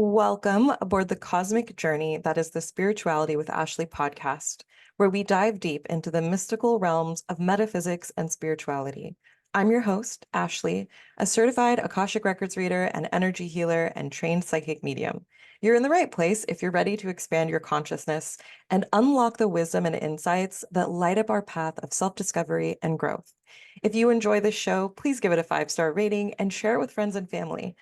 Welcome aboard the cosmic journey that is the Spirituality with Ashley podcast, where we dive deep into the mystical realms of metaphysics and spirituality. I'm your host, Ashley, a certified Akashic Records reader and energy healer and trained psychic medium. You're in the right place if you're ready to expand your consciousness and unlock the wisdom and insights that light up our path of self-discovery and growth. If you enjoy this show, please give it a 5-star rating and share it with friends and family.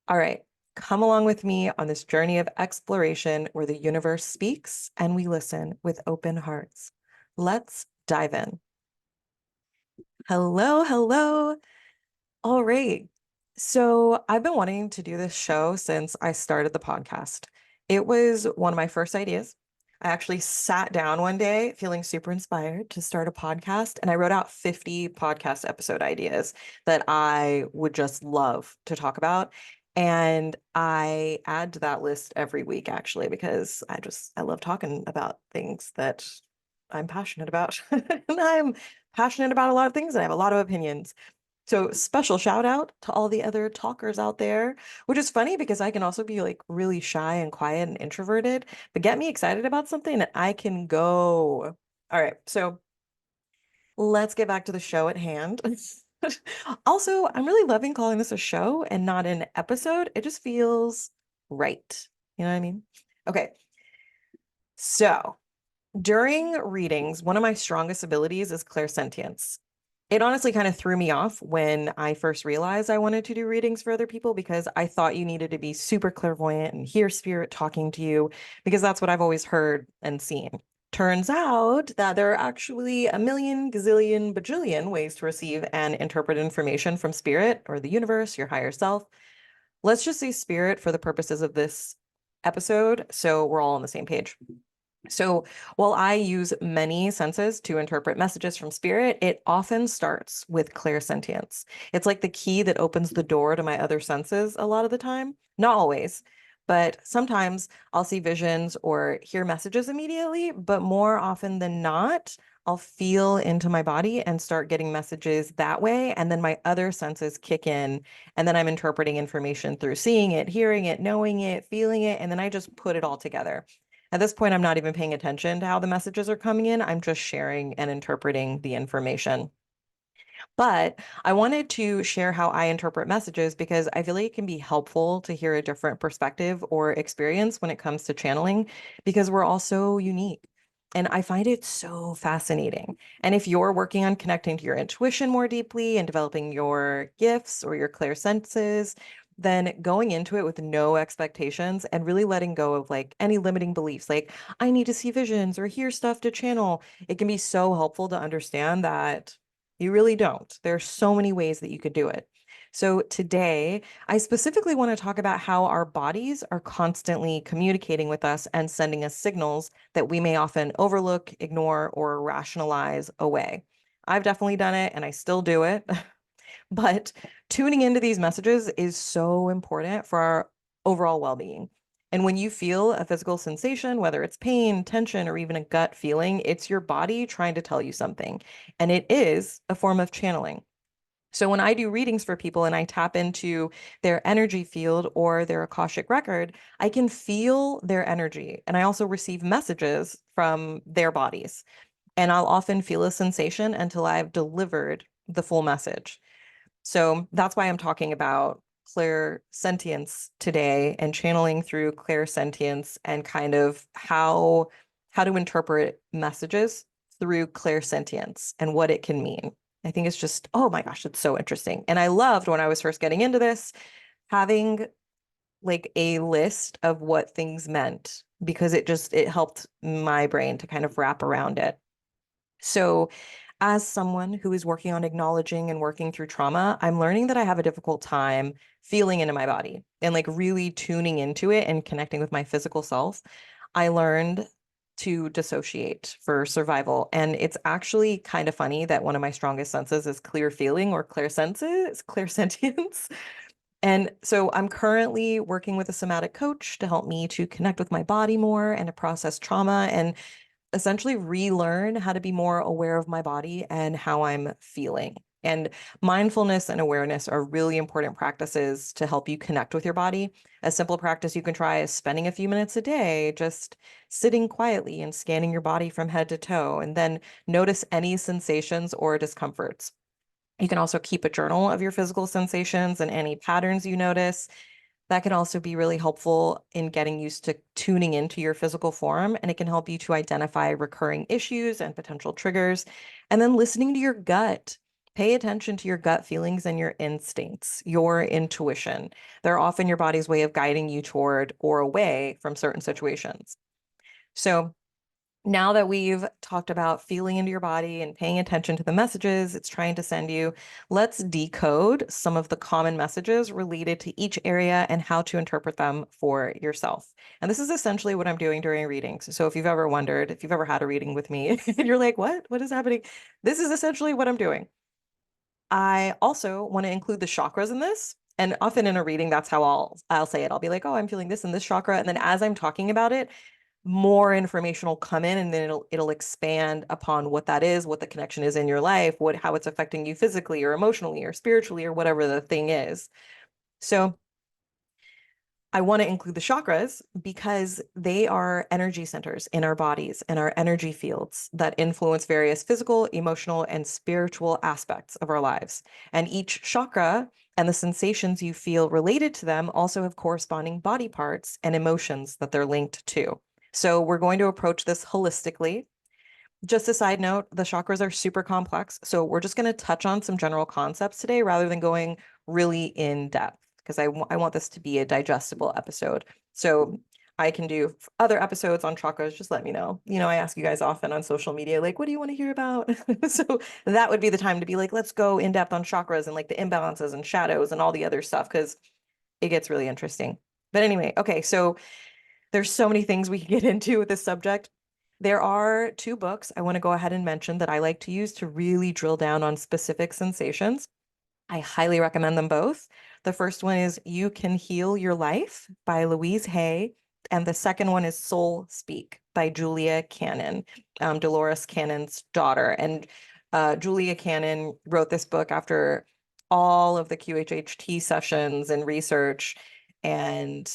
All right, come along with me on this journey of exploration where the universe speaks and we listen with open hearts. Let's dive in. Hello, hello. All right. So I've been wanting to do this show since I started the podcast. It was one of my first ideas. I actually sat down one day feeling super inspired to start a podcast, and I wrote out 50 podcast episode ideas that I would just love to talk about. And I add to that list every week, actually, because I love talking about things that I'm passionate about. And I'm passionate about a lot of things and I have a lot of opinions. So special shout out to all the other talkers out there, which is funny because I can also be like really shy and quiet and introverted, but get me excited about something and I can go. All right, so let's get back to the show at hand. Also, I'm really loving calling this a show and not an episode. It just feels right. You know what I mean? Okay, so during readings, one of my strongest abilities is clairsentience. It honestly kind of threw me off when I first realized I wanted to do readings for other people because I thought you needed to be super clairvoyant and hear spirit talking to you because that's what I've always heard and seen. Turns out that there are actually a million, gazillion, bajillion ways to receive and interpret information from spirit or the universe, your higher self. Let's just say spirit for the purposes of this episode, so we're all on the same page. So while I use many senses to interpret messages from spirit, it often starts with clairsentience. It's like the key that opens the door to my other senses a lot of the time. Not always, but sometimes I'll see visions or hear messages immediately, but more often than not, I'll feel into my body and start getting messages that way. And then my other senses kick in, and then I'm interpreting information through seeing it, hearing it, knowing it, feeling it, and then I just put it all together. At this point, I'm not even paying attention to how the messages are coming in. I'm just sharing and interpreting the information. But I wanted to share how I interpret messages because I feel like it can be helpful to hear a different perspective or experience when it comes to channeling because we're all so unique. And I find it so fascinating. And if you're working on connecting to your intuition more deeply and developing your gifts or your clear senses, then going into it with no expectations and really letting go of like any limiting beliefs, like I need to see visions or hear stuff to channel, it can be so helpful to understand that you really don't. There are so many ways that you could do it. So today, I specifically want to talk about how our bodies are constantly communicating with us and sending us signals that we may often overlook, ignore, or rationalize away. I've definitely done it and I still do it. But tuning into these messages is so important for our overall well-being. And when you feel a physical sensation, whether it's pain, tension, or even a gut feeling, it's your body trying to tell you something. And it is a form of channeling. So when I do readings for people and I tap into their energy field or their Akashic record, I can feel their energy. And I also receive messages from their bodies. And I'll often feel a sensation until I've delivered the full message. So that's why I'm talking about clairsentience today and channeling through clairsentience and kind of how to interpret messages through clairsentience and what it can mean. I think it's just, oh my gosh, it's so interesting. And I loved when I was first getting into this, having like a list of what things meant because it helped my brain to kind of wrap around it. So, as someone who is working on acknowledging and working through trauma, I'm learning that I have a difficult time feeling into my body and like really tuning into it and connecting with my physical self. I learned to dissociate for survival. And it's actually kind of funny that one of my strongest senses is clear feeling or clear senses, clear sentience. And so I'm currently working with a somatic coach to help me to connect with my body more and to process trauma and essentially relearn how to be more aware of my body and how I'm feeling. And mindfulness and awareness are really important practices to help you connect with your body. A simple practice you can try is spending a few minutes a day just sitting quietly and scanning your body from head to toe, and then notice any sensations or discomforts. You can also keep a journal of your physical sensations and any patterns you notice. That can also be really helpful in getting used to tuning into your physical form, and it can help you to identify recurring issues and potential triggers. And then listening to your gut. Pay attention to your gut feelings and your instincts, your intuition. They're often your body's way of guiding you toward or away from certain situations. So, now that we've talked about feeling into your body and paying attention to the messages it's trying to send you, let's decode some of the common messages related to each area and how to interpret them for yourself. And this is essentially what I'm doing during readings. So if you've ever wondered, if you've ever had a reading with me and you're like, what? What is happening? This is essentially what I'm doing. I also want to include the chakras in this. And often in a reading, that's how I'll say it. I'll be like, oh, I'm feeling this in this chakra. And then as I'm talking about it, more information will come in, and then it'll expand upon what that is, what the connection is in your life, how it's affecting you physically or emotionally or spiritually or whatever the thing is. So I want to include the chakras because they are energy centers in our bodies and our energy fields that influence various physical, emotional, and spiritual aspects of our lives. And each chakra and the sensations you feel related to them also have corresponding body parts and emotions that they're linked to. So we're going to approach this holistically. Just a side note, the chakras are super complex. So we're just going to touch on some general concepts today rather than going really in depth because I want this to be a digestible episode. So I can do other episodes on chakras. Just let me know. I ask you guys often on social media, like, what do you want to hear about? So that would be the time to be like, let's go in depth on chakras and like the imbalances and shadows and all the other stuff because it gets really interesting. But anyway, okay, so there's so many things we can get into with this subject. There are two books I want to go ahead and mention that I like to use to really drill down on specific sensations. I highly recommend them both. The first one is You Can Heal Your Life by Louise Hay, and the second one is Soul Speak by Julia Cannon, Dolores Cannon's daughter. And Julia Cannon wrote this book after all of the QHHT sessions and research, and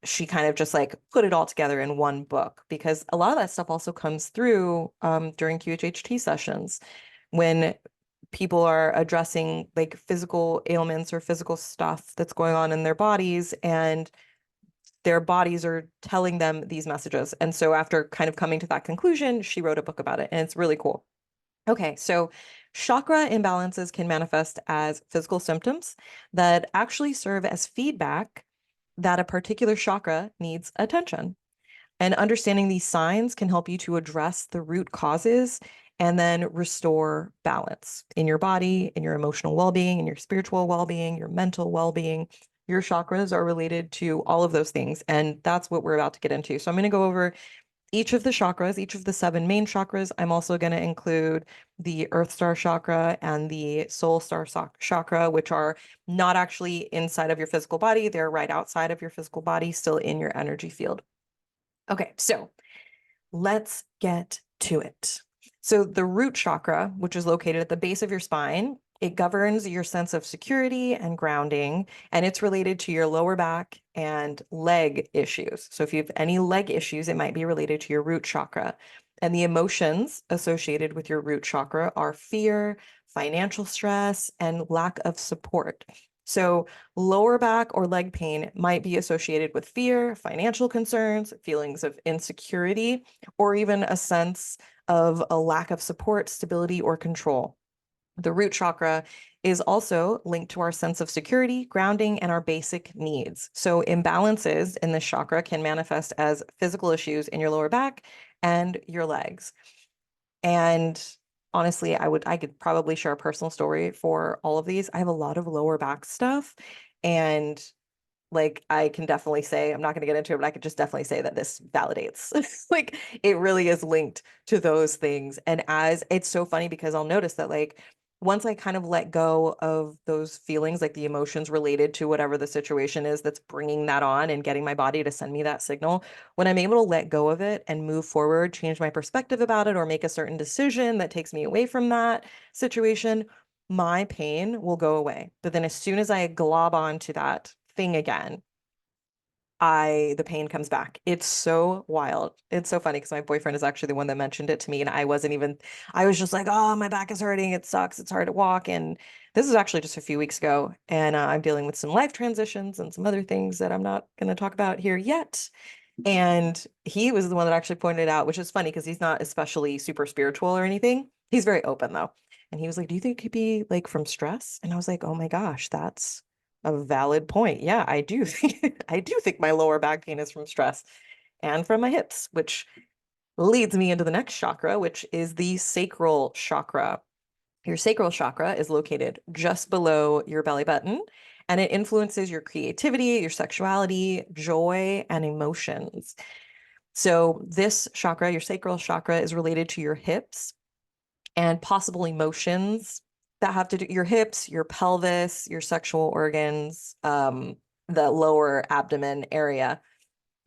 she kind of just like put it all together in one book because a lot of that stuff also comes through during QHHT sessions when people are addressing like physical ailments or physical stuff that's going on in their bodies, and their bodies are telling them these messages. And so after kind of coming to that conclusion, she wrote a book about it, and it's really cool. Okay, so chakra imbalances can manifest as physical symptoms that actually serve as feedback that a particular chakra needs attention. And understanding these signs can help you to address the root causes and then restore balance in your body, in your emotional well-being, in your spiritual well-being, your mental well-being. Your chakras are related to all of those things, and that's what we're about to get into. So I'm going to go over each of the chakras, each of the seven main chakras. I'm also going to include the Earth Star chakra and the Soul Star chakra, which are not actually inside of your physical body. They're right outside of your physical body, still in your energy field. Okay, so let's get to it. So the root chakra, which is located at the base of your spine, it governs your sense of security and grounding, and it's related to your lower back and leg issues. So if you have any leg issues, it might be related to your root chakra. And the emotions associated with your root chakra are fear, financial stress, and lack of support. So lower back or leg pain might be associated with fear, financial concerns, feelings of insecurity, or even a sense of a lack of support, stability, or control. The root chakra is also linked to our sense of security, grounding, and our basic needs. So imbalances in this chakra can manifest as physical issues in your lower back and your legs. And honestly, I could probably share a personal story for all of these. I have a lot of lower back stuff, and like I can definitely say, I'm not going to get into it, but I could just definitely say that this validates. Like it really is linked to those things. And as it's so funny because I'll notice that like once I kind of let go of those feelings, like the emotions related to whatever the situation is that's bringing that on and getting my body to send me that signal, when I'm able to let go of it and move forward, change my perspective about it, or make a certain decision that takes me away from that situation, my pain will go away. But then as soon as I glob onto that thing again, the pain comes back. It's so wild. It's so funny because my boyfriend is actually the one that mentioned it to me, and I was just like, oh, my back is hurting. It sucks. It's hard to walk. And this is actually just a few weeks ago, and I'm dealing with some life transitions and some other things that I'm not going to talk about here yet. And he was the one that actually pointed it out, which is funny because he's not especially super spiritual or anything. He's very open though. And he was like, do you think it could be like from stress? And I was like, oh my gosh, that's a valid point. Yeah, I do think I do think my lower back pain is from stress and from my hips, which leads me into the next chakra, which is the sacral chakra. Your sacral chakra is located just below your belly button, and it influences your creativity, your sexuality, joy, and emotions. So, this chakra, your sacral chakra, is related to your hips and possible emotions that have to do your hips, your pelvis, your sexual organs, the lower abdomen area.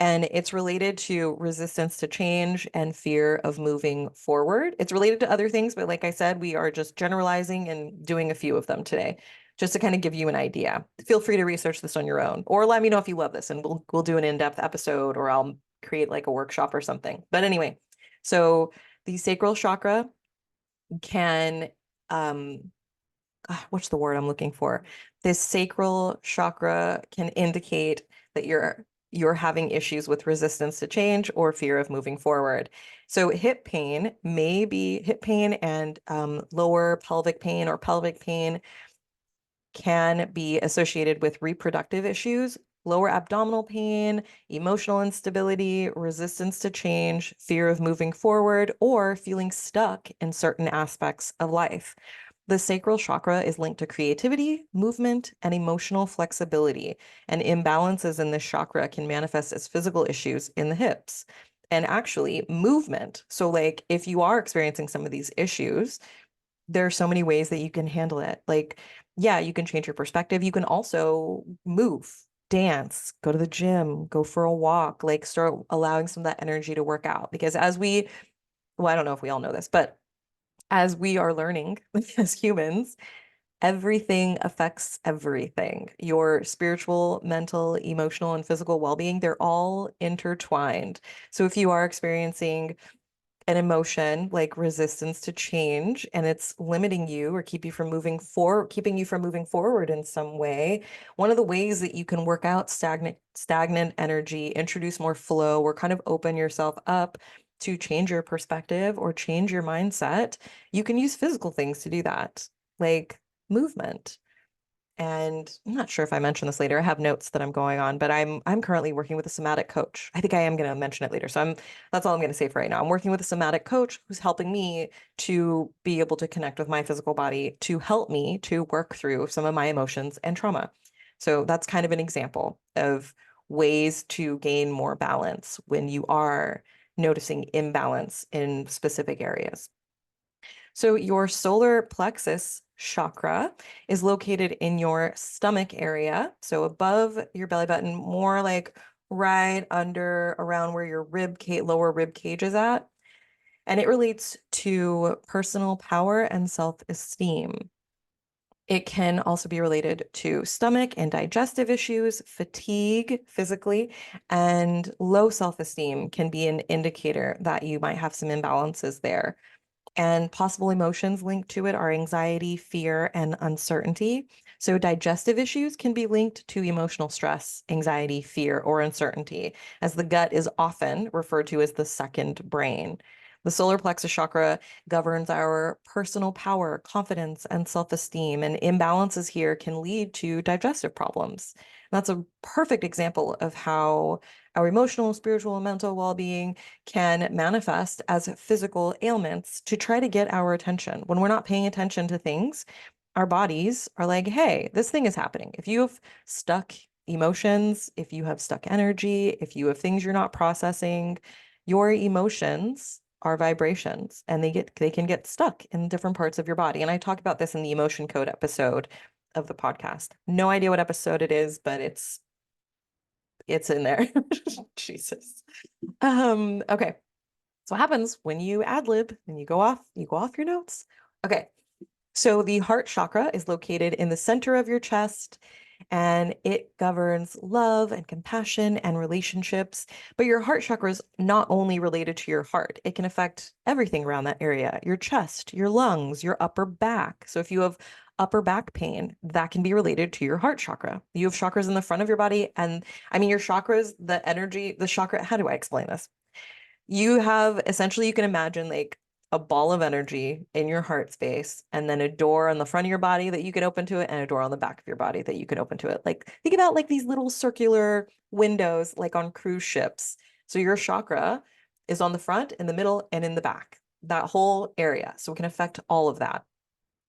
And it's related to resistance to change and fear of moving forward. It's related to other things, but like I said, we are just generalizing and doing a few of them today, just to kind of give you an idea. Feel free to research this on your own, or let me know if you love this, and we'll do an in-depth episode, or I'll create like a workshop or something. But anyway, so the sacral chakra can what's the word I'm looking for? This sacral chakra can indicate that you're having issues with resistance to change or fear of moving forward. So hip pain may be hip pain and lower pelvic pain or pelvic pain can be associated with reproductive issues, lower abdominal pain, emotional instability, resistance to change, fear of moving forward, or feeling stuck in certain aspects of life. The sacral chakra is linked to creativity, movement, and emotional flexibility, and imbalances in this chakra can manifest as physical issues in the hips. And actually, movement. So, like, if you are experiencing some of these issues, there are so many ways that you can handle it. Like, yeah, you can change your perspective. You can also move, dance, go to the gym, go for a walk, like start allowing some of that energy to work out. Because well, I don't know if we all know this, but as we are learning as humans, everything affects everything. Your spiritual, mental, emotional, and physical well-being, they're all intertwined. So if you are experiencing an emotion like resistance to change and it's limiting you or keeping you from moving forward in some way, one of the ways that you can work out stagnant energy, introduce more flow, or kind of open yourself up to change your perspective or change your mindset, you can use physical things to do that, like movement. And I'm not sure if I mentioned this later. I have notes that I'm going on, but I'm currently working with a somatic coach. I think I am going to mention it later. So that's all I'm going to say for right now. I'm working with a somatic coach who's helping me to be able to connect with my physical body to help me to work through some of my emotions and trauma. So that's kind of an example of ways to gain more balance when you are noticing imbalance in specific areas. So your solar plexus chakra is located in your stomach area. So above your belly button, more like right under around where your lower rib cage is at. And it relates to personal power and self-esteem. It can also be related to stomach and digestive issues, fatigue physically, and low self-esteem can be an indicator that you might have some imbalances there. And possible emotions linked to it are anxiety, fear, and uncertainty. So, digestive issues can be linked to emotional stress, anxiety, fear, or uncertainty, as the gut is often referred to as the second brain. The solar plexus chakra governs our personal power, confidence, and self esteem, and imbalances here can lead to digestive problems. That's a perfect example of how our emotional, spiritual, and mental well being can manifest as physical ailments to try to get our attention. When we're not paying attention to things, our bodies are like, hey, this thing is happening. If you have stuck emotions, if you have stuck energy, if you have things you're not processing, your emotions are vibrations and they can get stuck in different parts of your body. And I talk about this in the emotion code episode of the podcast. No idea what episode it is, but it's in there. Jesus. Okay. So what happens when you ad lib and you go off your notes? Okay. So the heart chakra is located in the center of your chest and it governs love and compassion and relationships. But your heart chakra is not only related to your heart, it can affect everything around that area, your chest, your lungs, your upper back. So if you have upper back pain, that can be related to your heart chakra. You have chakras in the front of your body. And I mean, your chakras, the energy, the chakra, how do I explain this? You have essentially, you can imagine like a ball of energy in your heart space, and then a door on the front of your body that you can open to it, and a door on the back of your body that you can open to it. Like, think about like these little circular windows, like on cruise ships. So, your chakra is on the front, in the middle, and in the back, that whole area. So, it can affect all of that.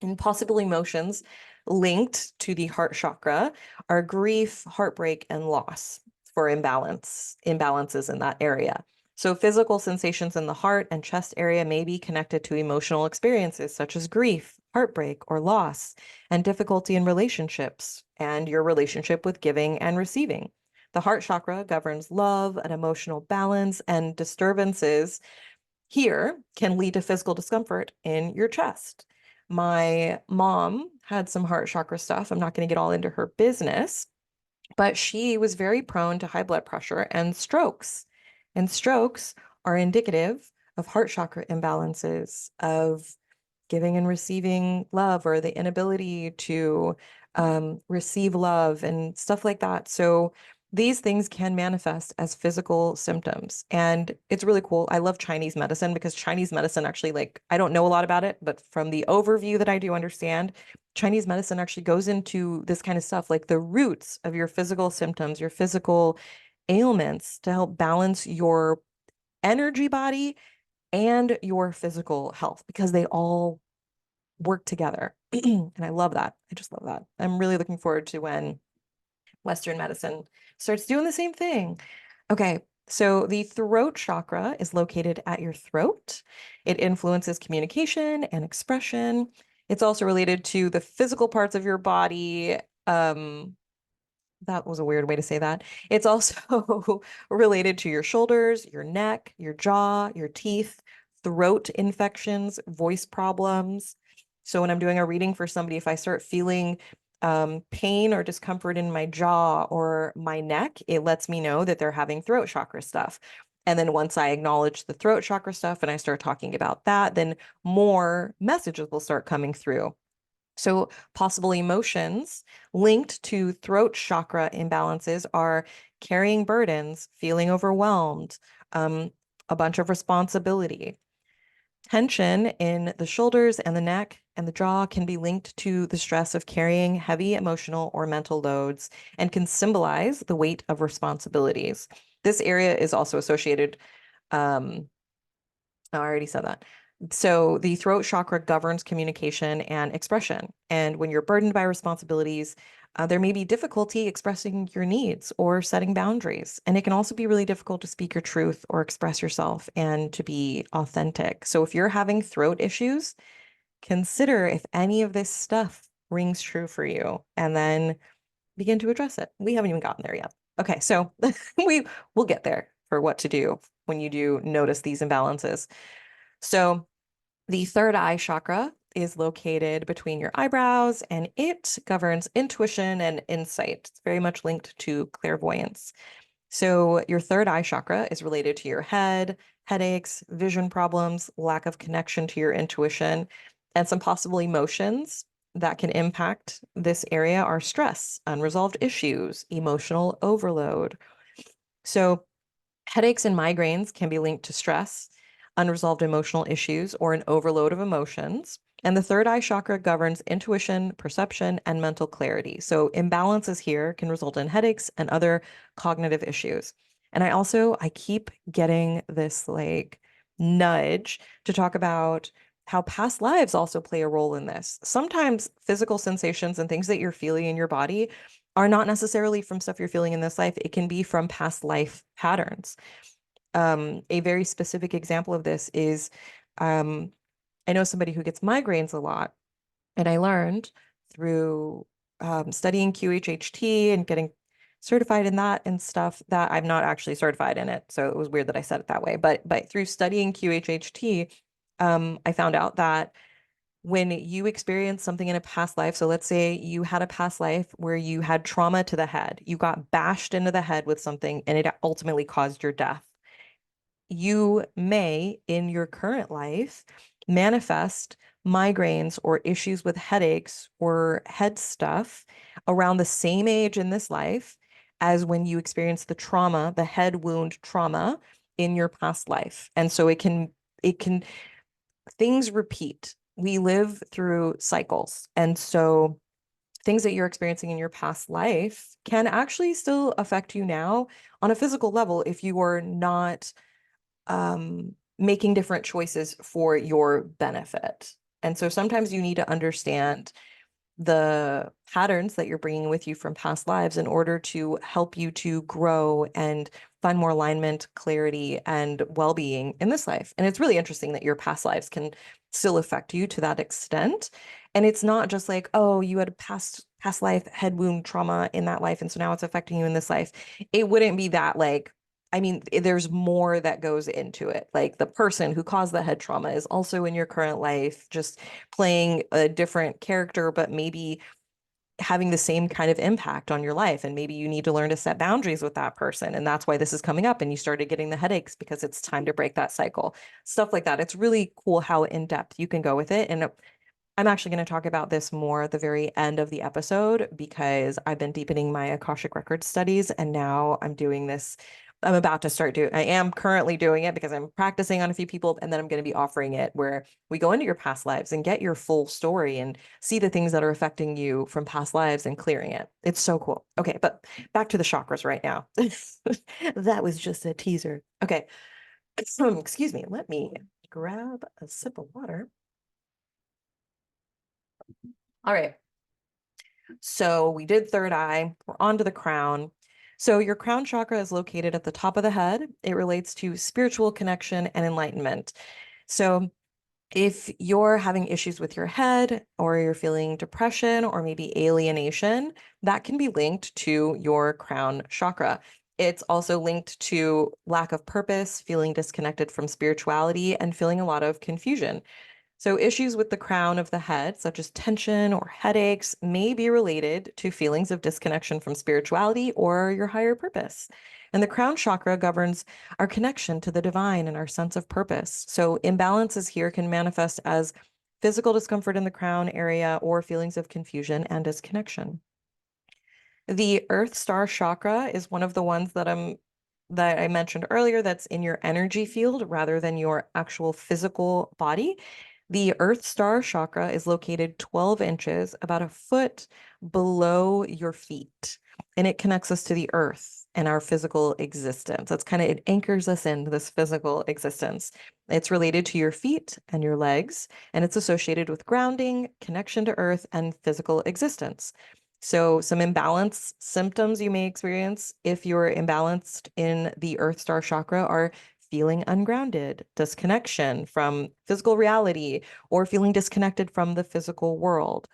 And possible emotions linked to the heart chakra are grief, heartbreak, and loss for imbalances in that area. So physical sensations in the heart and chest area may be connected to emotional experiences such as grief, heartbreak, or loss, and difficulty in relationships and your relationship with giving and receiving. The heart chakra governs love and emotional balance, and disturbances here can lead to physical discomfort in your chest. My mom had some heart chakra stuff. I'm not going to get all into her business, but she was very prone to high blood pressure and strokes. And strokes are indicative of heart chakra imbalances, of giving and receiving love, or the inability to receive love and stuff like that. So these things can manifest as physical symptoms. And it's really cool. I love Chinese medicine because Chinese medicine actually, like, I don't know a lot about it, but from the overview that I do understand, Chinese medicine actually goes into this kind of stuff, like the roots of your physical symptoms, your physical ailments to help balance your energy body and your physical health because they all work together. And I love that. I just love that. I'm really looking forward to when Western medicine starts doing the same thing. Okay, so the throat chakra is located at your throat. It influences communication and expression. It's also related to the physical parts of your body. That was a weird way to say that. It's also related to your shoulders, your neck, your jaw, your teeth, throat infections, voice problems. So when I'm doing a reading for somebody, if I start feeling pain or discomfort in my jaw or my neck, it lets me know that they're having throat chakra stuff. And then once I acknowledge the throat chakra stuff and I start talking about that, then more messages will start coming through. So, possible emotions linked to throat chakra imbalances are carrying burdens, feeling overwhelmed, um, a bunch of responsibility. Tension in the shoulders and the neck and the jaw can be linked to the stress of carrying heavy emotional or mental loads and can symbolize the weight of responsibilities. This area is also associated um, I already said that. So the throat chakra governs communication and expression. And when you're burdened by responsibilities, there may be difficulty expressing your needs or setting boundaries. And it can also be really difficult to speak your truth or express yourself and to be authentic. So if you're having throat issues, consider if any of this stuff rings true for you and then begin to address it. We haven't even gotten there yet. Okay, so we will get there for what to do when you do notice these imbalances. So the third eye chakra is located between your eyebrows and it governs intuition and insight. It's very much linked to clairvoyance. So your third eye chakra is related to your head, headaches, vision problems, lack of connection to your intuition, and some possible emotions that can impact this area are stress, unresolved issues, emotional overload. So headaches and migraines can be linked to stress, unresolved emotional issues, or an overload of emotions. And the third eye chakra governs intuition, perception, and mental clarity. So imbalances here can result in headaches and other cognitive issues. And I keep getting this like nudge to talk about how past lives also play a role in this. Sometimes physical sensations and things that you're feeling in your body are not necessarily from stuff you're feeling in this life. It can be from past life patterns. A very specific example of this is um, I know somebody who gets migraines a lot, and I learned through studying QHHT and getting certified in that and stuff that I'm not actually certified in it. So it was weird that I said it that way. But through studying QHHT, I found out that when you experience something in a past life, so let's say you had a past life where you had trauma to the head, you got bashed into the head with something and it ultimately caused your death. You may, in your current life, manifest migraines or issues with headaches or head stuff around the same age in this life as when you experience the trauma, the head wound trauma in your past life. And so it can, things repeat. We live through cycles. And so things that you're experiencing in your past life can actually still affect you now on a physical level if you are not making different choices for your benefit. And so sometimes you need to understand the patterns that you're bringing with you from past lives in order to help you to grow and find more alignment, clarity, and well-being in this life. And it's really interesting that your past lives can still affect you to that extent. And it's not just like, oh, you had a past life head wound trauma in that life, and so now it's affecting you in this life. It wouldn't be that like, I mean, there's more that goes into it. Like the person who caused the head trauma is also in your current life, just playing a different character, but maybe having the same kind of impact on your life. And maybe you need to learn to set boundaries with that person. And that's why this is coming up. And you started getting the headaches because it's time to break that cycle, stuff like that. It's really cool how in depth you can go with it. And I'm actually going to talk about this more at the very end of the episode because I've been deepening my Akashic Records studies and now I'm doing this. I'm about to start doing, I am currently doing it because I'm practicing on a few people and then I'm going to be offering it where we go into your past lives and get your full story and see the things that are affecting you from past lives and clearing it. It's so cool. Okay, but back to the chakras right now. That was just a teaser. Okay. Excuse me. Let me grab a sip of water. All right. So we did third eye, we're on to the crown. So your crown chakra is located at the top of the head. It relates to spiritual connection and enlightenment. So if you're having issues with your head or you're feeling depression or maybe alienation, that can be linked to your crown chakra. It's also linked to lack of purpose, feeling disconnected from spirituality, and feeling a lot of confusion. So, issues with the crown of the head, such as tension or headaches, may be related to feelings of disconnection from spirituality or your higher purpose. And the crown chakra governs our connection to the divine and our sense of purpose. So, imbalances here can manifest as physical discomfort in the crown area or feelings of confusion and disconnection. The Earth Star chakra is one of the ones that I mentioned earlier that's in your energy field rather than your actual physical body. The Earth Star chakra is located 12 inches, about a foot below your feet, and it connects us to the earth and our physical existence. That's kind of, it anchors us into this physical existence. It's related to your feet and your legs, and it's associated with grounding, connection to earth, and physical existence. So, some imbalance symptoms you may experience if you're imbalanced in the Earth Star chakra are feeling ungrounded, disconnection from physical reality, or feeling disconnected from the physical world.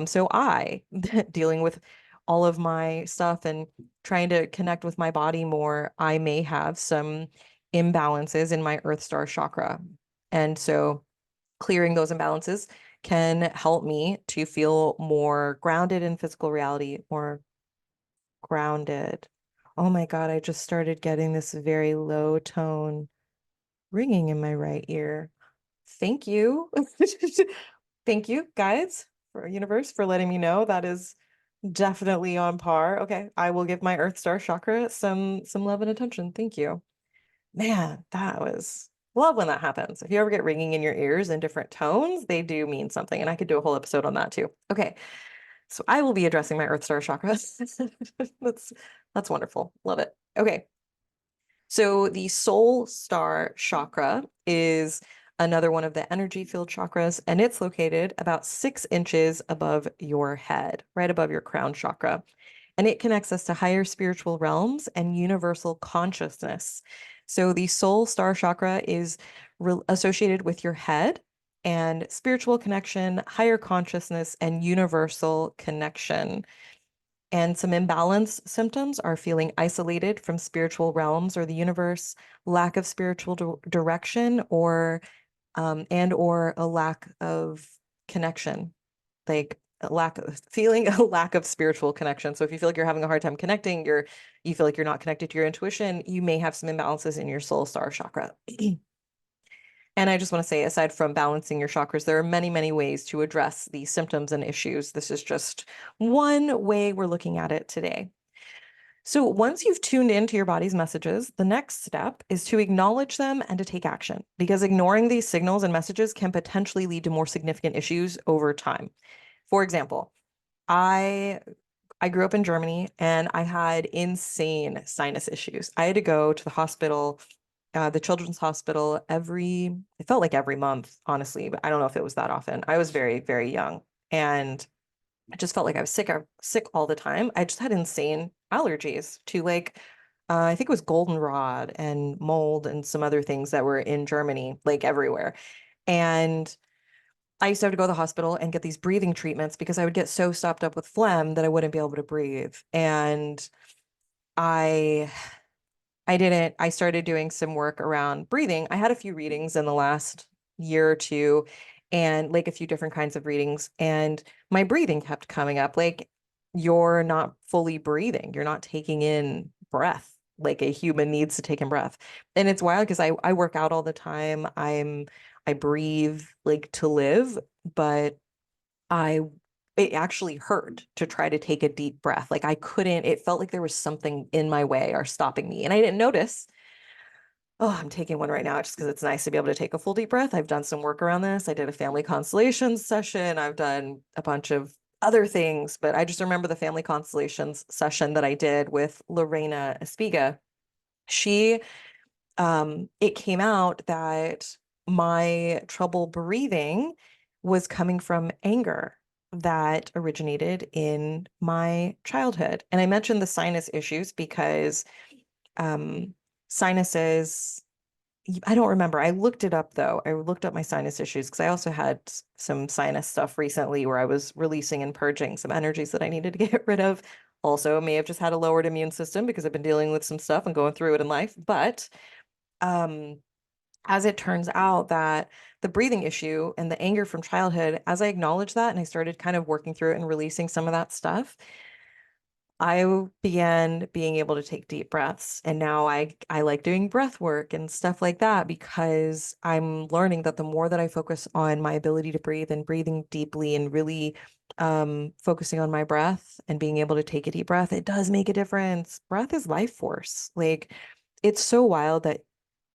So, I, dealing with all of my stuff and trying to connect with my body more, I may have some imbalances in my Earth Star chakra. And so, clearing those imbalances can help me to feel more grounded in physical reality, more grounded. Oh my God, I just started getting this very low tone ringing in my right ear. Thank you. Thank you, guys, for universe, for letting me know that is definitely on par. Okay, I will give my Earth Star chakra some love and attention. Thank you. Man, that was love when that happens. If you ever get ringing in your ears in different tones, they do mean something. And I could do a whole episode on that too. Okay. So I will be addressing my Earth Star chakra. That's wonderful. Love it. Okay. So the Soul Star chakra is another one of the energy field chakras, and it's located about 6 inches above your head, right above your crown chakra. And it connects us to higher spiritual realms and universal consciousness. So the Soul Star chakra is associated with your head and spiritual connection, higher consciousness, and universal connection. And some imbalance symptoms are feeling isolated from spiritual realms or the universe, lack of spiritual direction, or and or a lack of connection, like feeling a lack of spiritual connection. So if you feel like you're having a hard time connecting, you feel like you're not connected to your intuition, you may have some imbalances in your soul star chakra. And I just want to say, aside from balancing your chakras, there are many, many ways to address these symptoms and issues. This is just one way we're looking at it today. So once you've tuned into your body's messages, the next step is to acknowledge them and to take action, because ignoring these signals and messages can potentially lead to more significant issues over time. For example, I I grew up in Germany and I had insane sinus issues. I had to go to the hospital, the children's hospital it felt like every month, honestly, but I don't know if it was that often. I was very, very young and I just felt like I was sick all the time. I just had insane allergies to I think it was goldenrod and mold and some other things that were in Germany, like everywhere. And I used to have to go to the hospital and get these breathing treatments because I would get so stopped up with phlegm that I wouldn't be able to breathe. And I I started doing some work around breathing. I had a few readings in the last year or two and like a few different kinds of readings, and my breathing kept coming up. Like, you're not fully breathing, you're not taking in breath like a human needs to take in breath. And it's wild because I work out all the time. I breathe like to live, but I it actually hurt to try to take a deep breath. Like I couldn't, it felt like there was something in my way or stopping me. And I didn't notice. Oh, I'm taking one right now just because it's nice to be able to take a full deep breath. I've done some work around this. I did a family constellation session. I've done a bunch of other things, but I just remember the family constellations session that I did with Lorena Espiga. She it came out that my trouble breathing was coming from anger that originated in my childhood. And I mentioned the sinus issues because um, sinuses, I don't remember. I looked it up though. I looked up my sinus issues because I also had some sinus stuff recently where I was releasing and purging some energies that I needed to get rid of. Also, may have just had a lowered immune system because I've been dealing with some stuff and going through it in life. But um, as it turns out that the breathing issue and the anger from childhood, as I acknowledged that and I started kind of working through it and releasing some of that stuff, I began being able to take deep breaths. And now I like doing breath work and stuff like that because I'm learning that the more that I focus on my ability to breathe and breathing deeply and really focusing on my breath and being able to take a deep breath, it does make a difference. Breath is life force. Like, it's so wild that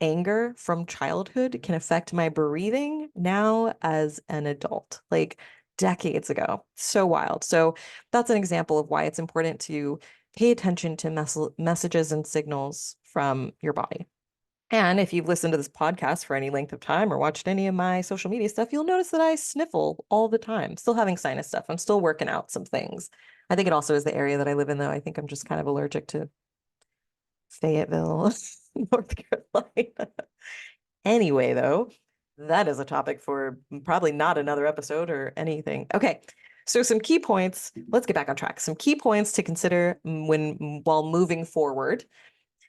anger from childhood can affect my breathing now as an adult, like decades ago. So wild. So that's an example of why it's important to pay attention to messages and signals from your body. And if you've listened to this podcast for any length of time or watched any of my social media stuff, you'll notice that I sniffle all the time. Still having sinus stuff. I'm still working out some things. I think it also is the area that I live in, though. I think I'm just kind of allergic to Fayetteville, North Carolina. Anyway, though, that is a topic for probably not another episode or anything. Okay, so some key points. Let's get back on track. Some key points to consider while moving forward.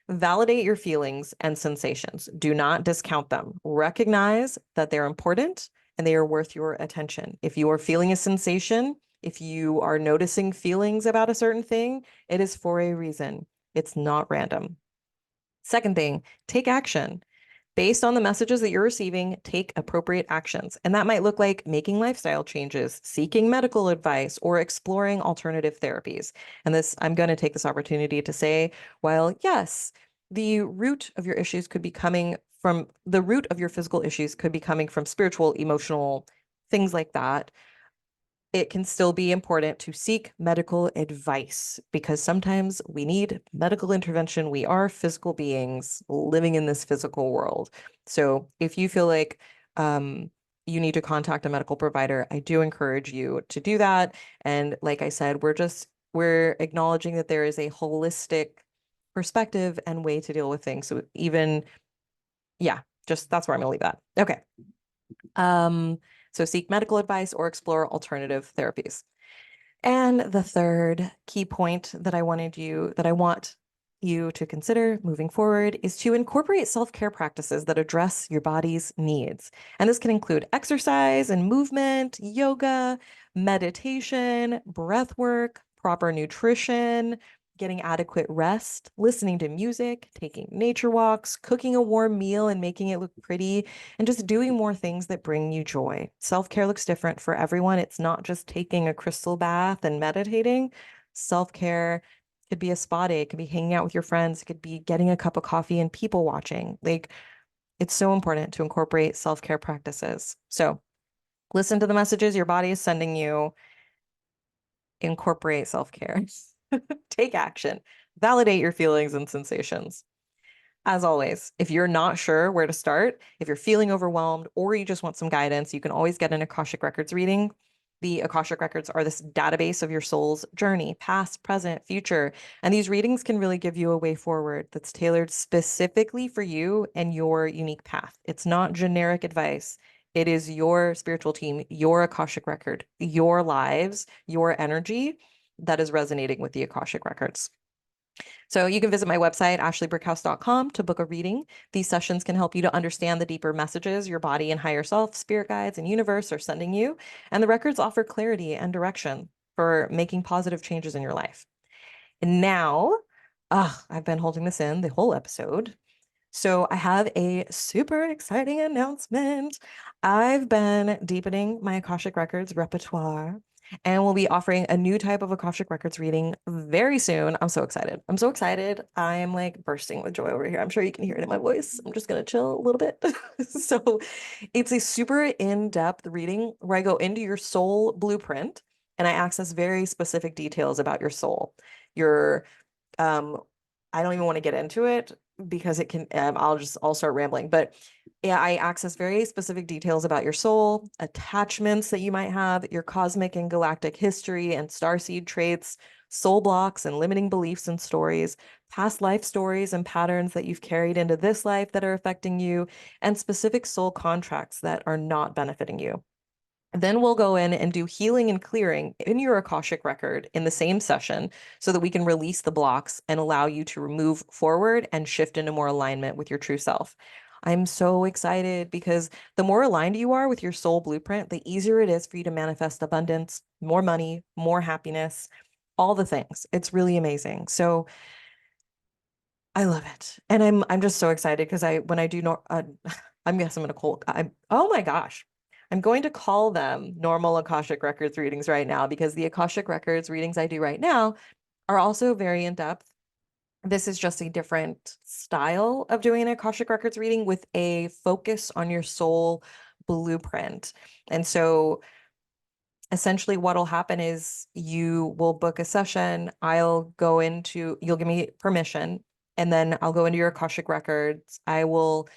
Validate your feelings and sensations. Do not discount them. Recognize that they're important and they are worth your attention. If you are feeling a sensation, if you are noticing feelings about a certain thing, it is for a reason. It's not random. Second thing, take action. Based on the messages that you're receiving, take appropriate actions. And that might look like making lifestyle changes, seeking medical advice, or exploring alternative therapies. And I'm going to take this opportunity to say, while yes, the root of your issues could be coming from the root of your physical issues could be coming from spiritual, emotional, things like that, it can still be important to seek medical advice because sometimes we need medical intervention. We are physical beings living in this physical world. So if you feel like you need to contact a medical provider, I do encourage you to do that. And like I said, we're acknowledging that there is a holistic perspective and way to deal with things. So even, yeah, just that's where I'm gonna leave that. Okay. So seek medical advice or explore alternative therapies. And the third key point that I want you to consider moving forward is to incorporate self-care practices that address your body's needs. And this can include exercise and movement, yoga, meditation, breath work, proper nutrition, getting adequate rest, listening to music, taking nature walks, cooking a warm meal and making it look pretty, and just doing more things that bring you joy. Self-care looks different for everyone. It's not just taking a crystal bath and meditating. Self-care could be a spa day, it could be hanging out with your friends, it could be getting a cup of coffee and people watching. Like, it's so important to incorporate self-care practices. So listen to the messages your body is sending you, incorporate self-care, take action, validate your feelings and sensations. As always, if you're not sure where to start, if you're feeling overwhelmed or you just want some guidance, you can always get an Akashic Records reading. The Akashic Records are this database of your soul's journey, past, present, future. And these readings can really give you a way forward that's tailored specifically for you and your unique path. It's not generic advice. It is your spiritual team, your Akashic Record, your lives, your energy that is resonating with the Akashic Records. So you can visit my website, ashleybrickhouse.com, to book a reading. These sessions can help you to understand the deeper messages your body and higher self, spirit guides, and universe are sending you. And the records offer clarity and direction for making positive changes in your life. And now, I've been holding this in the whole episode. So I have a super exciting announcement. I've been deepening my Akashic Records repertoire and we'll be offering a new type of Akashic Records reading very soon. I'm so excited. I'm so excited. I'm like bursting with joy over here. I'm sure you can hear it in my voice. I'm just going to chill a little bit. So it's a super in-depth reading where I go into your soul blueprint and I access very specific details about your soul, your um I don't even want to get into it because it can I'll start rambling, but yeah, I access very specific details about your soul, attachments that you might have, your cosmic and galactic history and starseed traits, soul blocks and limiting beliefs and stories, past life stories and patterns that you've carried into this life that are affecting you, and specific soul contracts that are not benefiting you. Then we'll go in and do healing and clearing in your Akashic record in the same session so that we can release the blocks and allow you to move forward and shift into more alignment with your true self. I'm so excited because the more aligned you are with your soul blueprint, the easier it is for you to manifest abundance, more money, more happiness, all the things. It's really amazing. So I love it. And I'm just so excited because when I do not I'm guessing I'm gonna call oh my gosh. I'm going to call them normal Akashic Records readings right now because the Akashic Records readings I do right now are also very in-depth. This is just a different style of doing an Akashic Records reading with a focus on your soul blueprint. And so essentially what'll happen is you will book a session. You'll give me permission, and then I'll go into your Akashic records. I will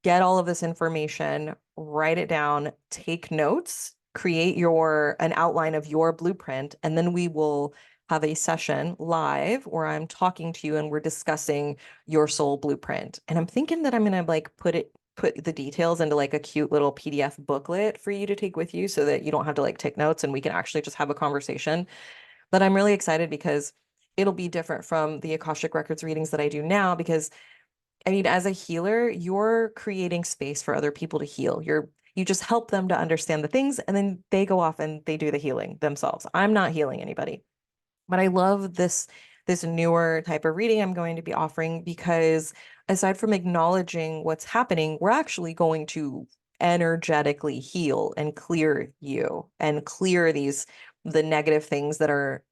get all of this information, write it down, take notes, create an outline of your blueprint, and then we will have a session live where I'm talking to you and we're discussing your soul blueprint. And I'm thinking that I'm gonna like put the details into like a cute little PDF booklet for you to take with you so that you don't have to like take notes and we can actually just have a conversation. But I'm really excited because it'll be different from the Akashic Records readings that I do now because I mean, as a healer, you're creating space for other people to heal. You just help them to understand the things and then they go off and they do the healing themselves. I'm not healing anybody. But I love this newer type of reading I'm going to be offering because aside from acknowledging what's happening, we're actually going to energetically heal and clear you and clear the negative things that are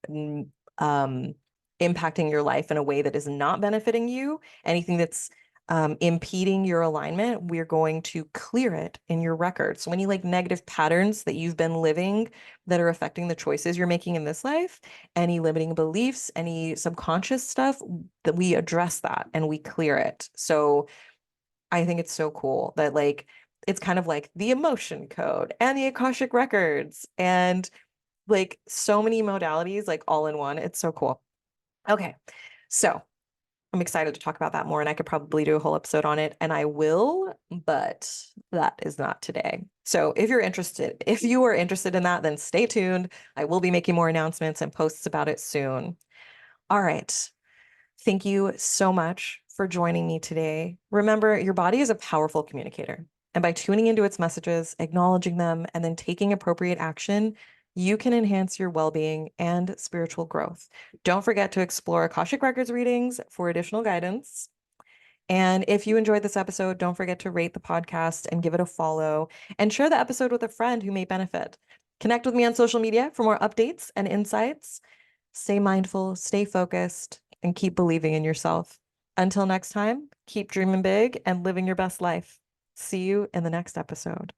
impacting your life in a way that is not benefiting you. Anything that's impeding your alignment, we're going to clear it in your record. So any like negative patterns that you've been living that are affecting the choices you're making in this life, any limiting beliefs, any subconscious stuff, that we address that and we clear it. So I think it's so cool that like it's kind of like the emotion code and the Akashic records and like so many modalities like all in one. It's so cool. Okay. So I'm excited to talk about that more, and I could probably do a whole episode on it, and I will, but that is not today. So if you are interested in that, then stay tuned. I will be making more announcements and posts about it soon. All right. Thank you so much for joining me today. Remember, your body is a powerful communicator. And by tuning into its messages, acknowledging them, and then taking appropriate action, you can enhance your well being and spiritual growth. Don't forget to explore Akashic Records readings for additional guidance. And if you enjoyed this episode, don't forget to rate the podcast and give it a follow and share the episode with a friend who may benefit. Connect with me on social media for more updates and insights. Stay mindful, stay focused, and keep believing in yourself. Until next time, keep dreaming big and living your best life. See you in the next episode.